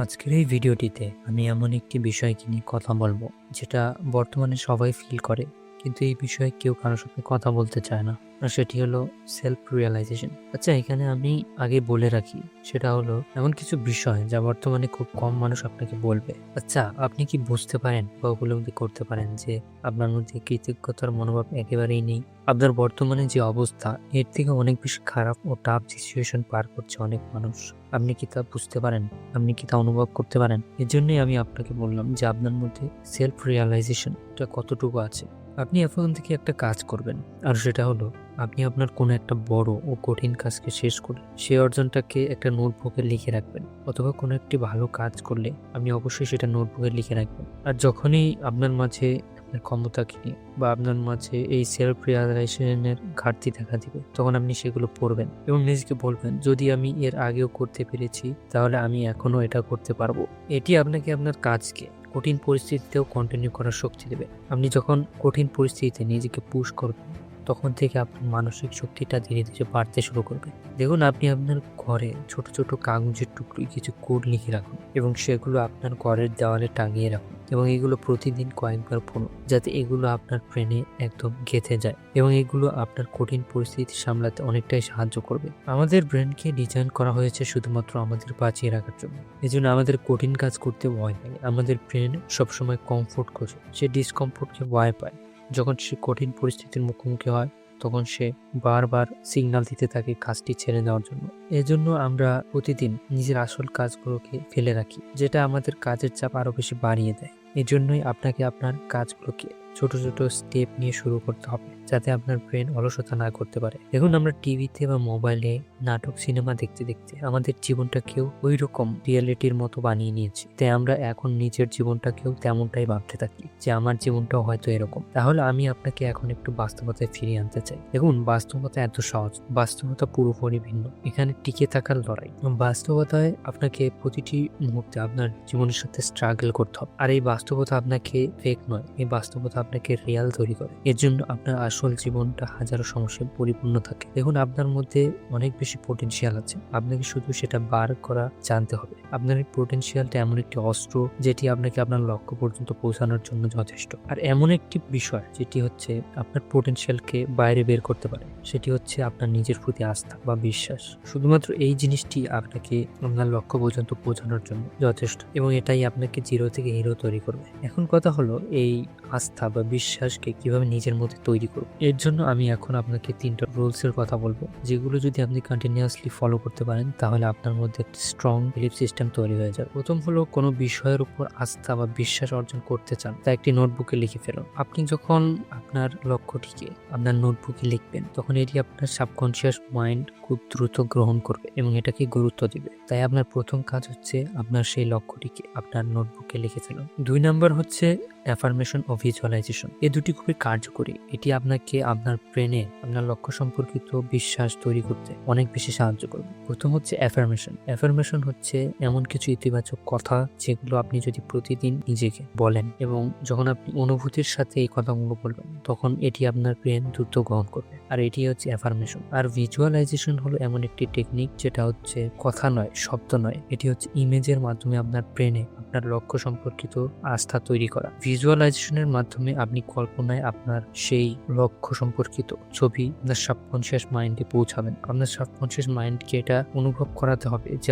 আজকের এই ভিডিওটিতে আমি এমন একটি বিষয়কে নিয়ে কথা বলবো যেটা বর্তমানে সবাই ফিল করে, কিন্তু এই বিষয়ে কেউ কারোর সাথে কথা বলতে চায় না। আর সেটি হলো সেলফ রিয়েলাইজেশন। আচ্ছা, এখানে আমি আগে বলে রাখি, সেটা হলো এমন কিছু বিষয় যা বর্তমানে খুব কম মানুষ আপনাকে বলবে। আচ্ছা, আপনি কি বুঝতে পারেন বা উপলব্ধি করতে পারেন যে আপনার মধ্যে কৃতজ্ঞতার মনোভাব একেবারেই নেই? আপনার বর্তমানে যে অবস্থা, এর থেকে অনেক বেশি খারাপ ও টাফ সিচুয়েশন পার করছে অনেক মানুষ। আপনি কি তা বুঝতে পারেন? আপনি কি তা অনুভব করতে পারেন? এর জন্যই আমি আপনাকে বললাম যে আপনার মধ্যে সেলফ রিয়েলাইজেশন এটা কতটুকু আছে। আপনি এখন থেকে একটা কাজ করবেন, আর সেটা হলো আপনি আপনার কোনো একটা বড় ও কঠিন কাজকে শেষ করে সেই অর্জনটাকে একটা নোটবুকে লিখে রাখবেন, অথবা কোনো একটি ভালো কাজ করলে আপনি অবশ্যই সেটা নোটবুকে লিখে রাখবেন। আর যখনই আপনার মাঝে আপনার ক্ষমতাকে নিয়ে বা আপনার মাঝে এই সেলফ রিয়েলাইজেশনের ঘাটতি দেখা দিবে, তখন আপনি সেগুলো পড়বেন এবং নিজেকে বলবেন, যদি আমি এর আগেও করতে পেরেছি তাহলে আমি এখনো এটা করতে পারবো। এটি আপনাকে আপনার কাজকে কঠিন পরিস্থিতিতেও কন্টিনিউ করার শক্তি দেবে। আপনি যখন কঠিন পরিস্থিতিতে নিজেকে পুশ করবেন, তখন থেকে আপনার মানসিক শক্তিটা ধীরে ধীরে বাড়তে শুরু করবে। দেখুন, আপনি আপনার ঘরে ছোট ছোট কাগজের টুকরোয় কিছু কোড লিখে রাখুন এবং সেগুলো আপনার ঘরের দেওয়ালে টাঙিয়ে রাখুন, এবং এগুলো প্রতিদিন কয়েকবার পড়ুন, যাতে এগুলো আপনার ব্রেনে একদম গেঁথে যায় এবং এগুলো আপনার কঠিন পরিস্থিতি সামলাতে অনেকটাই সাহায্য করবে। আমাদের ব্রেনকে ডিজাইন করা হয়েছে শুধুমাত্র আমাদের বাঁচিয়ে রাখার জন্য। এই জন্য আমাদের কঠিন কাজ করতে ভয় লাগে। আমাদের ব্রেন সবসময় কমফোর্ট খোঁজে, সে ডিসকমফোর্টকে ভয় পায়। যখন সে কঠিন পরিস্থিতির মুখোমুখি হয়, তখন সে বারবার সিগন্যাল দিতে থাকে কাজটি ছেড়ে দেওয়ার জন্য। এজন্য আমরা প্রতিদিন নিজের আসল কাজগুলোকে ফেলে রাখি, যেটা আমাদের কাজের চাপ আরো বেশি বাড়িয়ে দেয়। এজন্যই আপনাকে আপনার কাজগুলোকে ছোট ছোট স্টেপ নিয়ে শুরু করতে হবে, যাতে আপনার ব্রেন অলসতা না করতে পারে। দেখুন, আমরা টিভিতে বা মোবাইলে নাটক সিনেমা দেখতে দেখতে আমাদের জীবনটাকেও ওই রকম রিয়েলিটির মতো বানিয়ে নিয়েছি। তাই আমরা এখন নিজের জীবনটাকেও তেমনটাই ভাবতে থাকি যে আমার জীবনটাও হয়তো এরকম। তাহলে আমি আপনাকে এখন একটু বাস্তবতায় ফিরিয়ে আনতে চাই। দেখুন, বাস্তবতা এত সহজ, বাস্তবতা পুরোপুরি ভিন্ন। এখানে টিকে থাকার লড়াই। বাস্তবতায় আপনাকে প্রতিটি মুহূর্তে আপনার জীবনের সাথে স্ট্রাগল করতে হবে, আর এই বাস্তবতা আপনাকে ফেক নয়, এই বাস্তবতা আপনাকে রিয়াল তৈরি করে। এর জন্য আপনার আসল জীবনটা হাজারো সমস্যায় পরিপূর্ণ থাকে। দেখুন, আপনার মধ্যে অনেক বেশি পটেনশিয়াল আছে, আপনাকে শুধু সেটা বার করা জানতে হবে। আপনার এই পটেনশিয়ালটা এমন একটি অস্ত্র যেটি আপনাকে আপনার লক্ষ্য পর্যন্ত পৌঁছানোর জন্য যথেষ্ট। আর এমন একটি বিষয় যেটি হচ্ছে আপনার পটেনশিয়ালকে বাইরে বের করতে পারে, সেটি হচ্ছে আপনার নিজের প্রতি আস্থা বা বিশ্বাস। শুধুমাত্র এই জিনিসটি আপনাকে আপনার লক্ষ্য পর্যন্ত পৌঁছানোর জন্য যথেষ্ট, এবং এটাই আপনাকে জিরো থেকে হিরো তৈরি করবে। এখন কথা হলো, এই আস্থা বা বিশ্বাসকে কিভাবে নিজের মধ্যে তৈরি করব। এর জন্য আমি এখন আপনাকে 3টা রুলস এর কথা বলবো, যেগুলো যদি আপনি কন্টিনিউয়াসলি ফলো করতে পারেন, তাহলে আপনার মধ্যে একটা স্ট্রং বিলিফ সিস্টেম তৈরি হয়ে যাবে। প্রথম হলো, কোনো বিষয়ের উপর আস্থা বা বিশ্বাস অর্জন করতে চান, তা একটি নোটবুকে লিখে ফেলুন। আপনি যখন আপনার লক্ষ্যটিকে আপনার নোটবুকে লিখবেন, তখন এটি আপনার সাবকনশিয়াস মাইন্ড খুব দ্রুত গ্রহণ করবে এবং এটাকে গুরুত্ব দিবে। তাই আপনার প্রথম কাজ হচ্ছে আপনার সেই লক্ষ্যটিকে আপনার নোটবুকে লিখে ফেলুন। 2 নাম্বার হচ্ছে অ্যাফার্মেশন ও ভিজুয়ালাইজেশন। এই দুটি খুবই কার্যকরী। এটি আপনাকে আপনার ব্রেনে আপনার লক্ষ্য সম্পর্কিত বিশ্বাস তৈরি করতে অনেক বেশি সাহায্য করবে। প্রথম হচ্ছে অ্যাফার্মেশন। অ্যাফার্মেশন হচ্ছে এমন কিছু ইতিবাচক কথা যেগুলো আপনি যদি প্রতিদিন নিজেকে বলেন, এবং যখন আপনি অনুভূতির সাথে এই কথাগুলো বলবেন, তখন এটি আপনার ব্রেন দ্রুত গ্রহণ করবে। আর এটি হচ্ছে অ্যাফার্মেশন। আর ভিজুয়ালাইজেশন হলো এমন একটি টেকনিক যেটা হচ্ছে কথা নয়, শব্দ নয়, এটি হচ্ছে ইমেজের মাধ্যমে আপনার ব্রেনে আপনার লক্ষ্য সম্পর্কিত আস্থা তৈরি করা। ভিজুয়ালাইজেশনের মাধ্যমে আপনি কল্পনায় আপনার সেই লক্ষ্য সম্পর্কিত ছবি আপনার সাবকনশিয়াস মাইন্ডে পৌঁছাবেন। আপনার সাবকনশিয়াস মাইন্ডকে এটা অনুভব করাতে হবে যে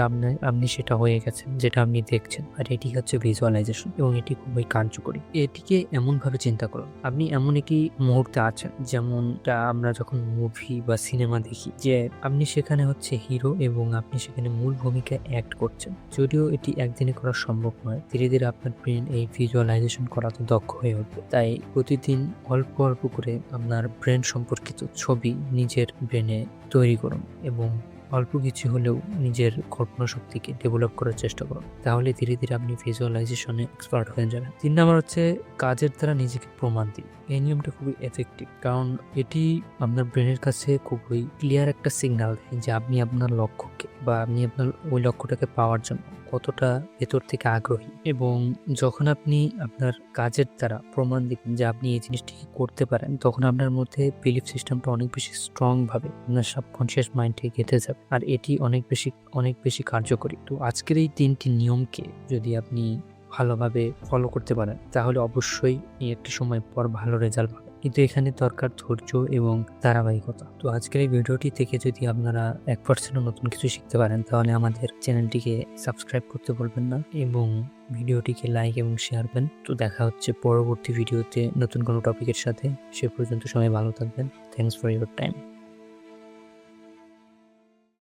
আপনি সেটা হয়ে গেছেন, যেটা আপনি দেখছেন। আর এটি হচ্ছে ভিজুয়ালাইজেশন, এবং এটি খুবই কার্যকরী। এটিকে এমন ভাবে চিন্তা করুন, আপনি এমন একটি মুহূর্তে আছেন, যেমনটা আমরা যখন মুভি বা সিনেমা দেখি, যে আপনি সেখানে হচ্ছে হিরো এবং আপনি সেখানে মূল ভূমিকায় অ্যাক্ট করছেন। যদিও এটি একদিনে করা সম্ভব নয়, ধীরে ধীরে আপনার ব্রেন এই ভিজুয়ালাইজেশন করাতে দক্ষ হয়ে উঠবে। তাই প্রতিদিন অল্প অল্প করে আপনার ব্রেন সম্পর্কিত ছবি নিজের ব্রেনে তৈরি করুন, এবং অল্প কিছু হলেও নিজের কল্পনা শক্তিকে ডেভেলপ করার চেষ্টা করুন। তাহলে ধীরে ধীরে আপনি ভিজুয়ালাইজেশনে এক্সপার্ট হয়ে যাবেন। 3 নাম্বার হচ্ছে কাজের দ্বারা নিজেকে প্রমাণ দিন। এই নিয়মটা খুবই এফেক্টিভ, কারণ এটি আপনার ব্রেনের কাছে খুবই ক্লিয়ার একটা সিগন্যাল দেয় যে আপনি আপনার লক্ষ্যকে বা আপনি আপনার ওই লক্ষ্যটাকে পাওয়ার জন্য কতটা ভেতর থেকে আগ্রহী। এবং যখন আপনি আপনার কাজের দ্বারা প্রমাণ দিবেন যে আপনি এই জিনিসটিকে করতে পারেন, তখন আপনার মধ্যে বিলিফ সিস্টেমটা অনেক বেশি স্ট্রং ভাবে আপনার সাবকনশিয়াস মাইন্ডে গেঁথে যাবে, আর এটি অনেক বেশি কার্যকরী। তো আজকের এই 3টি নিয়মকে যদি আপনি ভালোভাবে ফলো করতে পারেন, তাহলে অবশ্যই এই একটি সময় পর ভালো রেজাল্ট পাবেন। কিন্তু এখানে দরকার ধৈর্য এবং ধারাবাহিকতা। তো আজকের এই ভিডিওটি থেকে যদি আপনারা 1% নতুন কিছু শিখতে পারেন, তাহলে আমাদের চ্যানেলটিকে সাবস্ক্রাইব করতে ভুলবেন না এবং ভিডিওটিকে লাইক এবং শেয়ার করবেন। তো দেখা হচ্ছে পরবর্তী ভিডিওতে নতুন কোনো টপিকের সাথে। সে পর্যন্ত সবাই ভালো থাকবেন। Thanks for your time.